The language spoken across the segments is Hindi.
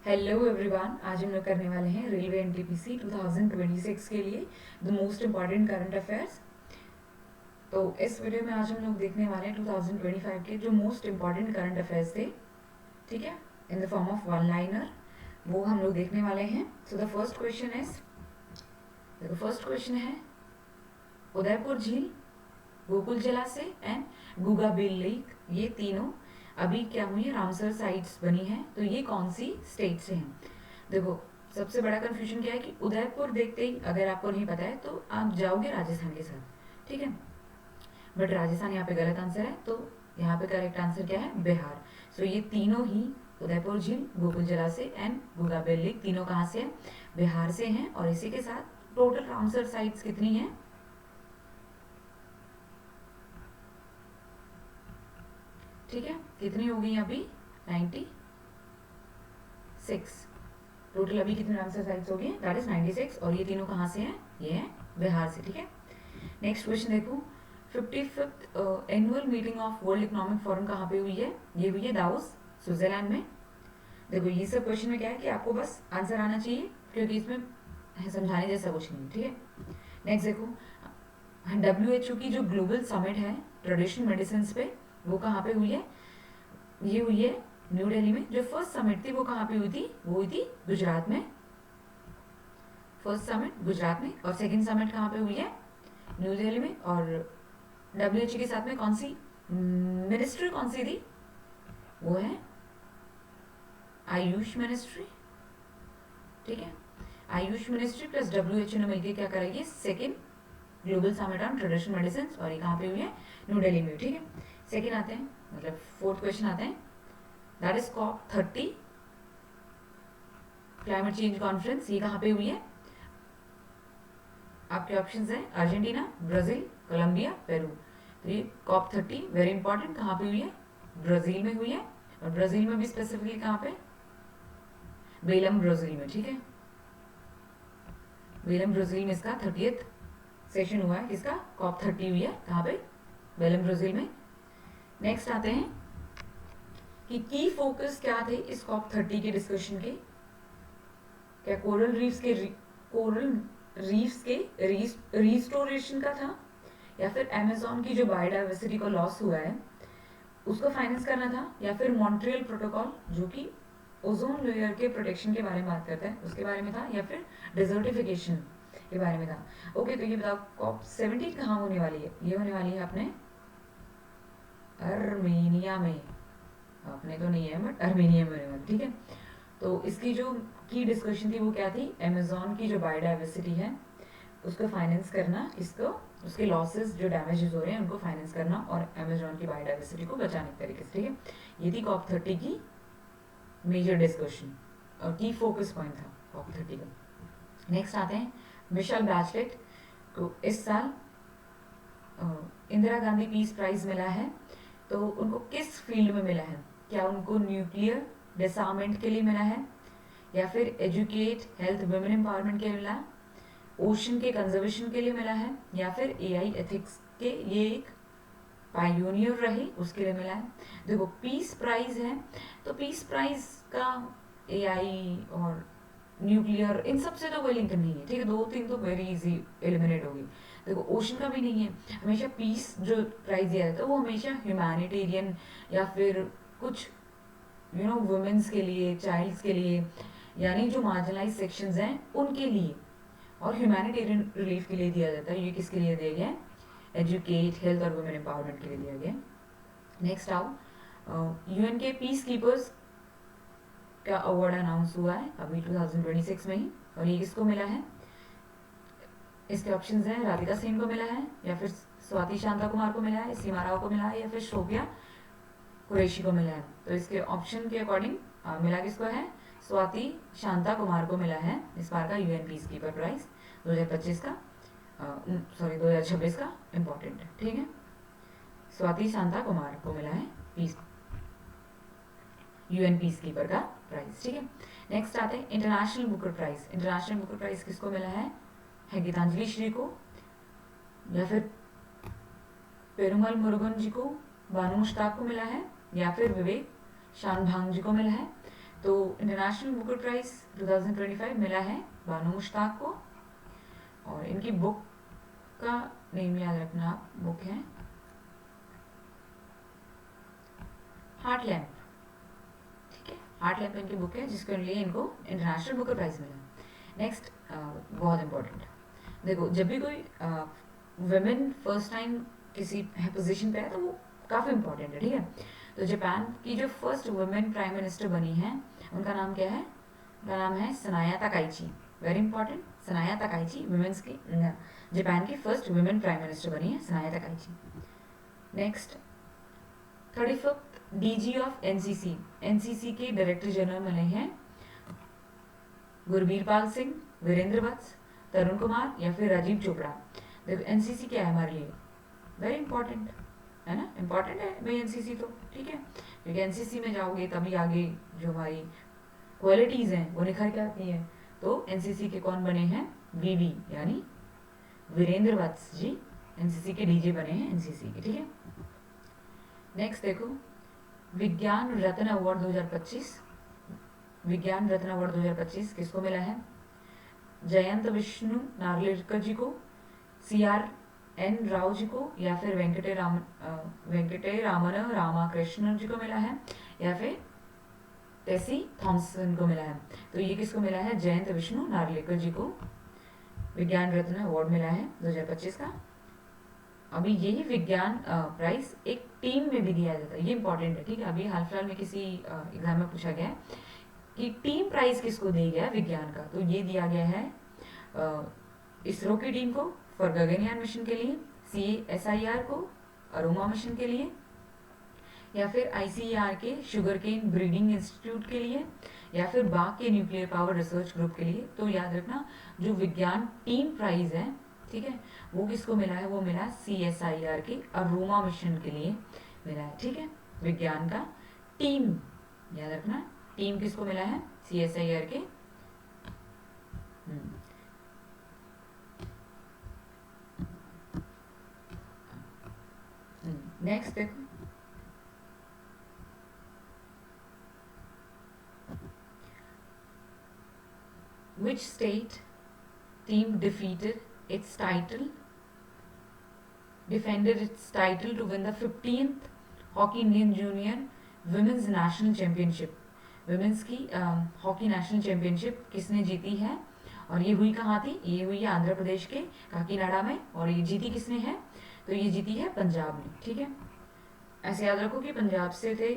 हेलो एवरीवन, आज हम लोग करने वाले हैं रेलवे एनटीपीसी 2026 के लिए the most important current affairs. तो इस वीडियो में आज हम लोग देखने वाले हैं 2025 के जो मोस्ट इम्पॉर्टेंट करंट अफेयर्स थे, ठीक है, in the form of one liner. वो हम लोग देखने वाले हैं। सो द फर्स्ट क्वेश्चन है उदयपुर झील, गोकुल जलाशय एंड गुगा बेल लेक, ये तीनों अभी क्या हुई है, रामसर साइट्स बनी है। तो ये कौन सी स्टेट से हैं? देखो, सबसे बड़ा कंफ्यूजन क्या है कि उदयपुर देखते ही अगर आपको नहीं पता है तो आप जाओगे राजस्थान के साथ, ठीक है, बट राजस्थान यहाँ पे गलत आंसर है। तो यहाँ पे करेक्ट आंसर क्या है? बिहार। सो ये तीनों ही, उदयपुर झील, गोकुल जलाशय एंड गुगाबेल लेक, तीनों कहाँ से हैं? बिहार से हैं। और इसी के साथ टोटल रामसर साइट्स कितनी हैं? ठीक है, कितनी हो गई अभी? 96। टोटल अभी कितनी रामसर साइट्स हो गई? That is 96। और ये तीनों कहाँ से हैं? ये हैं बिहार से, ठीक है। नेक्स्ट क्वेश्चन देखो, 55th annual meeting of world economic forum कहाँ पे हुई है? ये हुई है दावोस, स्विट्जरलैंड में। देखो, ये सब क्वेश्चन में क्या है कि आपको बस आंसर आना चाहिए, क्योंकि इसमें समझाने जैसा कुछ नहीं है, ठीक है। नेक्स्ट देखो, WHO की जो ग्लोबल समिट है ट्रेडिशनल मेडिसिन पे, वो कहाँ पे हुई है? ये हुई है न्यू दिल्ली में। जो फर्स्ट समिट थी वो कहाँ पे हुई थी? वो हुई थी गुजरात में। फर्स्ट समिट गुजरात में, और सेकंड समिट कहाँ पे हुई है? न्यू दिल्ली में। और WHO के साथ में कौन सी मिनिस्ट्री कौन सी थी? वो है आयुष मिनिस्ट्री, ठीक है। आयुष मिनिस्ट्री प्लस WHO ने मिलकर क्या करेगी? Second global summit on traditional medicine, और ये कहाँ पे हुई है? न्यू दिल्ली में, ठीक है। सेकंड आते हैं, मतलब फोर्थ क्वेश्चन आते हैं, that is COP30 climate change conference, ये कहाँ पे हुई है? आपके ऑप्शंस हैं अर्जेंटीना, ब्राजील, कोलंबिया, पेरू। तो ये COP30 वेरी इंपॉर्टेंट, कहाँ पे हुई है? ब्राजील में हुई है। और ब्राजील में भी स्पेसिफिकली कहाँ पे? बेलम, ब्राजील में, ठीक है। बेलम, ब्राजील में इसका 30th सेशन हुआ है। किसका? COP30 हुई है कहाँ पे? बेलम, ब्राजील में। नेक्स्ट आते हैं कि की फोकस क्या थे इस COP30 के डिस्कशन के? क्या कोरल रीफ्स के रिस्टोरेशन का था, या फिर अमेजोन की जो बायोडाइवर्सिटी को लॉस हुआ है उसको फाइनेंस करना था, या फिर मॉन्ट्रियल प्रोटोकॉल जो कि ओजोन लेयर के प्रोटेक्शन के बारे में बात करता है उसके बारे में था, या फिर डिजर्टिफिकेशन के बारे में था? ओके, तो ये बताओ COP17 कहाँ होने वाली है? ये होने वाली है अपने अर्मेनिया में। अपने तो नहीं है, बट अर्मेनिया में होने वाली, ठीक है। तो इसकी जो की डिस्कशन थी वो क्या थी? अमेजोन की जो बायोडाइवर्सिटी है उसको फाइनेंस करना, इसको, उसके लॉसेस जो डैमेजेस हो रहे हैं उनको फाइनेंस करना, और अमेजोन की बायोडाइवर्सिटी को बचाने के तरीके से, ठीक है। ये थी COP30 की मेजर डिस्कशन और की फोकस पॉइंट था COP30 का। नेक्स्ट आते हैं, मिशेल बैचलेट को इस साल इंदिरा गांधी पीस प्राइज मिला है। तो उनको किस फील्ड में मिला है? क्या उनको न्यूक्लियर डिसआर्मेंट के लिए मिला है, या फिर एजुकेट हेल्थ वुमेन एम्पावरमेंट के लिए मिला, ओशन के कंजर्वेशन के लिए मिला है, या फिर AI एथिक्स के लिए एक पायोनियर रहे उसके लिए मिला है? देखो, पीस प्राइज है तो पीस प्राइज का AI और न्यूक्लियर इन सबसे तो कोई लिंक नहीं है, ठीक है। दो तीन तो वेरी इजी एलिमिनेट होगी। देखो, ओशन का भी नहीं है। हमेशा पीस जो प्राइज दिया जाता है वो हमेशा ह्यूमैनिटेरियन, या फिर कुछ वुमेन्स के लिए, चाइल्ड्स के लिए, यानी जो मार्जिनलाइज सेक्शंस हैं उनके लिए, और ह्यूमैनिटेरियन रिलीफ के लिए दिया जाता है। ये किसके लिए दिया गया है? एजुकेट हेल्थ और वुमेन एम्पावरमेंट के लिए दिया गया। नेक्स्ट आओ, UN के पीस कीपर्स का अवार्ड अनाउंस हुआ है अभी 2026 में ही, और ये किसको मिला है? इसके ऑप्शंस हैं, राधिका सेन को मिला है, या फिर स्वाति शांता कुमार को मिला है, सीमा राव को मिला है, या फिर शोभिया कुरैशी को मिला है। तो इसके ऑप्शन के अकॉर्डिंग मिला किसको है? स्वाति शांता कुमार को मिला है इस बार का UN पीस कीपर प्राइज 2025 का, सॉरी 2026 का, इम्पोर्टेंट है, ठीक है। स्वाति शांता कुमार को मिला है पीस UN पीस कीपर का प्राइज, ठीक है। नेक्स्ट आते हैं international Booker prize. International Booker prize किसको मिला है? गीतांजलि श्री को, या फिर पेरुमल मुरुगन जी को, बानू मुश्ताक को मिला है, या फिर विवेक शानभांग जी को मिला है? तो इंटरनेशनल बुकर प्राइज 2025 मिला है बानो मुश्ताक को, और इनकी बुक का नेम याद रखना आप, बुक है हार्ट लैम्प, ठीक है, हार्ट लैम्प इनकी बुक है जिसके लिए इनको इंटरनेशनल बुकर प्राइज मिला। नेक्स्ट बहुत इंपॉर्टेंट, देखो जब भी कोई वुमेन फर्स्ट टाइम किसी पोजीशन पे है तो वो काफ़ी इंपॉर्टेंट है, ठीक है। तो जापान की जो फर्स्ट वुमेन प्राइम मिनिस्टर बनी है उनका नाम क्या है, उनका नाम है Sanae Takaichi, very important, Sanae Takaichi women's की जापान की फर्स्ट वुमेन प्राइम मिनिस्टर बनी है Sanae Takaichi. Next 35th DG of NCC, NCC के डायरेक्टर जनरल बने हैं गुरबीर पाल सिंह, वीरेंद्र वत्स, तरुण कुमार या फिर राजीव चोपड़ा। देखो एनसीसी क्या है हमारे लिए, वेरी इंपॉर्टेंट है ना, इंपॉर्टेंट है भाई एनसीसी तो, ठीक है, क्योंकि एनसीसी में जाओगे तभी आगे जो हमारी क्वालिटीज हैं वो निखर के आती हैं। तो एनसीसी के कौन बने हैं, वीवी यानी वीरेंद्र वत्स जी एनसीसी के डीजे बने हैं एनसीसी के, ठीक है। नेक्स्ट देखो विज्ञान रत्न अवार्ड 2025, विज्ञान रत्न अवार्ड 2025 किसको मिला है, जयंत विष्णु नार्लिकर जी को, CR N राव जी को, या फिर वेंकटे रामन रामाकृष्णन जी को मिला है, या फिर टेसी थॉमसन को मिला है। तो ये किसको मिला है, जयंत विष्णु नार्लिकर जी को विज्ञान रत्न अवार्ड मिला है 2025 का। अभी यही विज्ञान प्राइज एक टीम में भी दिया जाता है, ये इंपॉर्टेंट है, ठीक है। अभी हाल फिलहाल में किसी एग्जाम में पूछा गया है कि टीम प्राइज किसको दिया गया विज्ञान का, तो ये दिया गया है इसरो की टीम को फॉर गगनयान मिशन के लिए, CSIR को अरोमा मिशन के लिए, या फिर ICAR के शुगर केन ब्रीडिंग इंस्टीट्यूट के लिए, या फिर बाग के न्यूक्लियर पावर रिसर्च ग्रुप के लिए। तो याद रखना जो विज्ञान टीम प्राइज है, ठीक है, वो किसको मिला है, वो मिला CSIR के अरोमा मिशन के लिए मिला है, ठीक है। विज्ञान का टीम, याद रखना टीम किसको मिला है, CSIR के। नेक्स्ट देखो which state team defended its title to win the 15th hockey Indian junior women's national championship, women's की हॉकी नेशनल चैंपियनशिप किसने जीती है, और ये हुई कहाँ थी, ये हुई है आंध्र प्रदेश के काकीनाडा में, और ये जीती किसने है, तो ये जीती है पंजाब ने, ठीक है। ऐसे याद रखो कि पंजाब से थे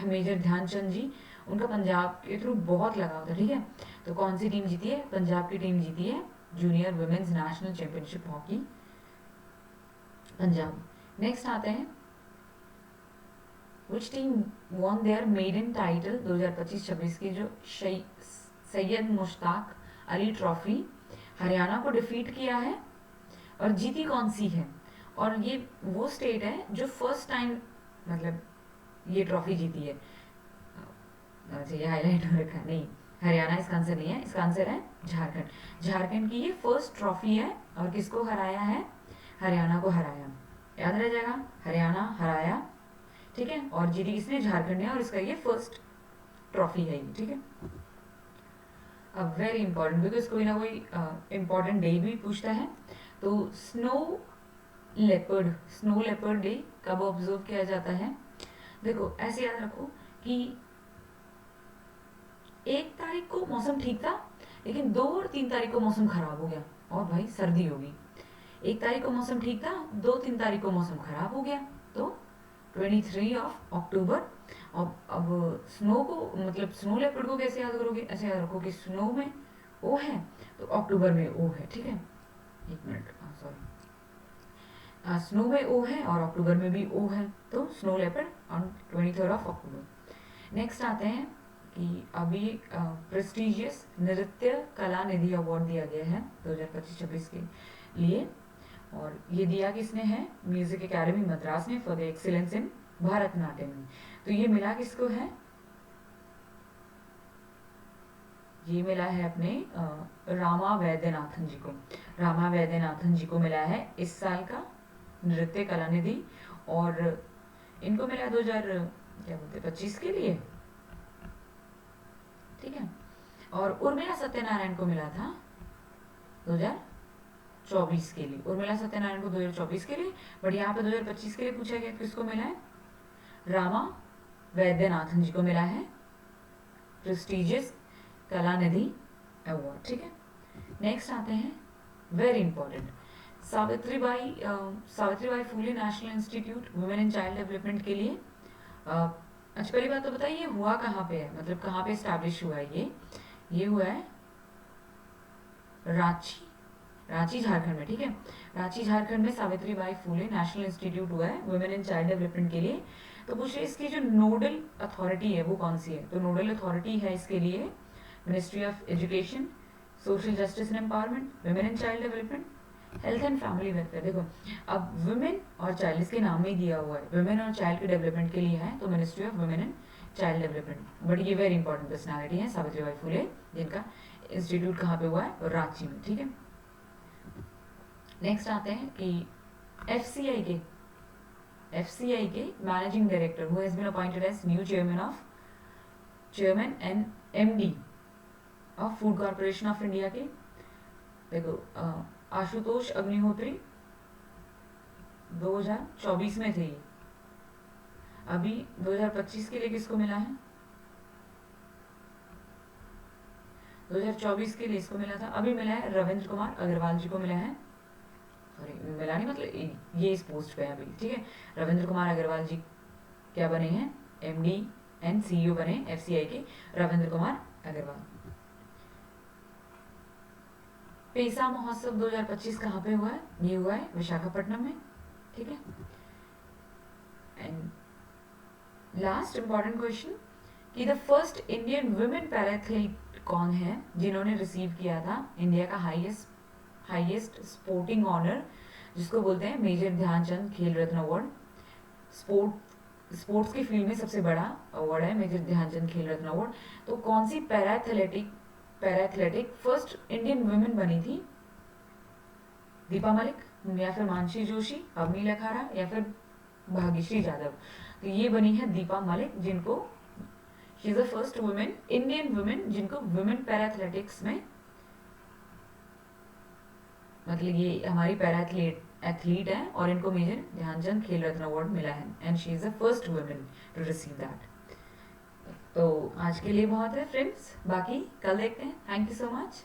मेजर ध्यानचंद जी, उनका पंजाब के थ्रू बहुत लगाव था, ठीक है। तो कौन सी टीम जीती है, पंजाब की टीम जीती है junior women's national championship hockey, Punjab. Next आते हैं which team won their maiden title 2025-26 की जो सैयद मुश्ताक अली ट्रॉफी, हरियाणा को डिफीट किया है, और जीती कौन सी है, और ये वो स्टेट है जो फर्स्ट टाइम मतलब ये ट्रॉफी जीती है। अच्छा ये हाईलाइट हो रखा है, नहीं हरियाणा इसका आंसर नहीं है, इसका आंसर है झारखंड। झारखंड की ये फर्स्ट ट्रॉफी है, और किसको हराया है, हरियाणा को हराया, याद रह जाएगा, हरियाणा हराया, ठीक है, और जीती किसने, झारखंड ने, और इसका ये फर्स्ट ट्रॉफी है ये, ठीक है। अब वेरी इंपॉर्टेंट बिकॉज कोई ना कोई इंपॉर्टेंट डे भी पूछता है, तो स्नो लेपर्ड डे कब ऑब्जर्व किया जाता है। देखो ऐसे याद रखो कि 1 तारीख को मौसम ठीक था, लेकिन 2 और 3 तारीख को मौसम खराब हो गया और भाई सर्दी होगी। 1 तारीख को मौसम ठीक था, 2-3 तारीख को मौसम खराब हो गया, तो 23 अक्टूबर। अब स्नो को मतलब स्नो लेपर्ड को कैसे याद करोगे, ऐसे याद रखो कि स्नो में ओ है तो अक्टूबर में ओ है, ठीक है, 1 मिनट सॉरी, स्नो में ओ है और अक्टूबर में भी ओ है, तो snow leopard on 23 October. Next आते हैं कि अभी प्रेस्टिजियस नृत्य कला निधि अवार्ड दिया गया है 2025-26 के लिए, और ये दिया किसने है, म्यूजिक एकेडमी मद्रास ने for the excellence in Bharatanatyam में। तो ये मिला किसको है, ये मिला है अपने रामा वैद्यनाथन जी को, रामा वैद्यनाथन जी को मिला है इस साल का नृत्य कला निधि, और इनको मिला 2025 के लिए, ठीक है। और उर्मिला सत्यनारायण को मिला था 2024 के लिए, उर्मिला सत्यनारायण को 2024 के लिए, बट यहाँ पे 2025 के लिए पूछा गया किसको मिला है, रामा वैद्यनाथन जी को मिला है प्रेस्टिजियस कलानिधि अवार्ड, ठीक है। नेक्स्ट आते हैं very important, Savitribai Phule national institute women and child development के लिए अच्छा पहली बात तो बताइए ये हुआ कहाँ पे है, मतलब कहाँ पे स्टैब्लिश हुआ है ये हुआ है रांची झारखंड में, ठीक है। रांची झारखंड में सावित्रीबाई फुले नेशनल इंस्टीट्यूट हुआ है वुमेन एंड चाइल्ड डेवलपमेंट के लिए। तो पूछ रहे इसकी जो नोडल अथॉरिटी है वो कौन सी है, तो नोडल अथॉरिटी है इसके लिए ministry of education, social justice and empowerment, women and child development, health and family welfare. देखो अब वुमेन और चाइल्ड इसके नाम में ही दिया हुआ है, वुमेन और चाइल्ड के डेवलपमेंट के लिए है तो ministry of women and child development. But ये वेरी इंपॉर्टेंट पर्सनालिटी है सावित्रीबाई फुले, जिनका इंस्टीट्यूट कहाँ पे हुआ है, रांची में, ठीक है। नेक्स्ट आते हैं कि एफसीआई के managing director who has been appointed as new chairman and MD of food corporation of India के, देखो आशुतोष अग्निहोत्री 2024 में थे ये, अभी 2025 के लिए किसको मिला है, 2024 के लिए इसको मिला था, अभी मिला है रविंद्र कुमार अग्रवाल जी को मिला है, सॉरी मिला नहीं मतलब ये इस पोस्ट पे है अभी, ठीक है। रविंद्र कुमार अग्रवाल जी क्या बने हैं, एमडी एंड सीईओ बने एफसीआई के रविंद्र कुमार अग्रवाल। पेसा महोत्सव 2025 कहाँ पे हुआ है, ये हुआ है विशाखापट्टनम में, ठीक है। एंड लास्ट इंपॉर्टेंट क्वेश्चन कि the first Indian women para-athlete कौन है जिन्होंने रिसीव किया था इंडिया का हाईएस्ट स्पोर्टिंग ऑनर, जिसको बोलते हैं मेजर ध्यानचंद खेल रत्न अवार्ड। स्पोर्ट्स की फील्ड में सबसे बड़ा अवार्ड है मेजर ध्यानचंद खेल रत्न अवार्ड। तो कौन सी पैराएथलेटिक फर्स्ट इंडियन वुमेन बनी थी, दीपा मलिक या फिर मानसी जोशी, अवनी लखारा या फिर भाग्यश्री यादव। तो ये बनी है दीपा मलिक, जिनको she is the first women Indian women जिनको वुमेन पैराएथलेटिक्स में, मतलब ये हमारी पैराएथलीट है और इनको मेजर ध्यानचंद खेल रत्न अवार्ड मिला है and she is the first woman to receive that. तो आज के लिए बहुत है फ्रेंड्स, बाकी कल देखते हैं। Thank you so much.